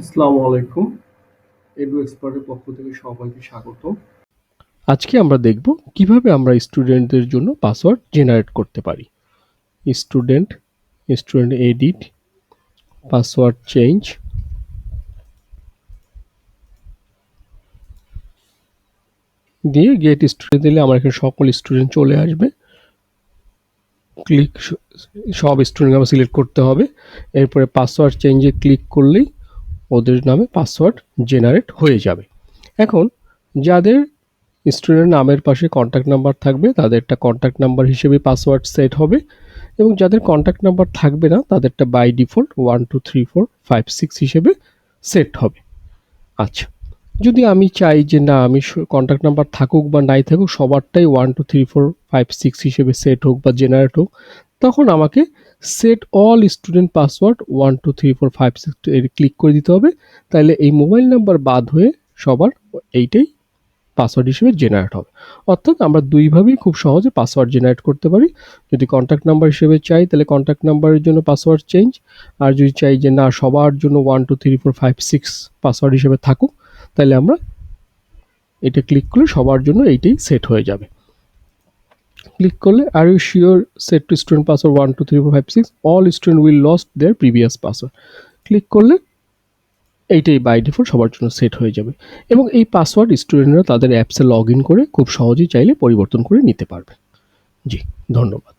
আসসালামু আলাইকুম। এডু এক্সপার্টের পক্ষ থেকে সবাইকে স্বাগত। আজকে আমরা দেখব কিভাবে আমরা স্টুডেন্টদের জন্য পাসওয়ার্ড জেনারেট করতে পারি। Student student edit password change দিয়ে গেট স্টুডেন্ট দিলে আমার এখানে সকল স্টুডেন্ট চলে আসবে। ক্লিক সব স্টুডেন্ট আমার সিলেক্ট করতে হবে। এরপরে পাসওয়ার্ড চেঞ্জে ক্লিক করলেই ওদের নামে পাসওয়ার্ড জেনারেট হয়ে যাবে। এখন যাদের স্টুডেন্ট নামের পাশে কন্ট্যাক্ট নাম্বার থাকবে তাদেরটা কন্ট্যাক্ট নাম্বার হিসেবে পাসওয়ার্ড সেট হবে, এবং যাদের কন্ট্যাক্ট নাম্বার থাকবে না তাদেরটা বাই ডিফল্ট 1 2 3 4 5 6 হিসেবে সেট হবে। আচ্ছা, যদি আমি চাই যে না আমি কন্ট্যাক্ট নাম্বার থাকুক বা নাই থাকুক সবারটাই 1 2 3 4 5 6 হিসেবে সেট হোক বা জেনারেট হোক, তখন আমাকে সেট অল স্টুডেন্ট পাসওয়ার্ড 1 2 3 4 5 6 এর ক্লিক করে দিতে হবে। তাহলে এই মোবাইল নাম্বার বাদ হয়ে সবার এইটাই পাসওয়ার্ড হিসেবে জেনারেট হবে। অর্থাৎ আমরা দুইভাবেই খুব সহজে পাসওয়ার্ড জেনারেট করতে পারি। যদি কন্ট্যাক্ট নাম্বার হিসেবে চাই তাহলে কন্ট্যাক্ট নাম্বারের জন্য পাসওয়ার্ড চেঞ্জ, আর যদি চাই যে না সবার জন্য 1 2 3 4 5 6 পাসওয়ার্ড হিসেবে থাকুক, তাহলে আমরা এটা ক্লিক করলে সবার জন্য এইটাই সেট হয়ে যাবে। ক্লিক করলে are you sure set to student password 1 2 3 4 5 6 all student will lost their previous password, click করলে এইটাই বাই ডিফল্ট সবার জন্য সেট হয়ে যাবে। এবং এই পাসওয়ার্ড স্টুডেন্টরা তাদের অ্যাপসে লগ ইন করে খুব সহজেই চাইলে পরিবর্তন করে নিতে পারবে। জি, ধন্যবাদ।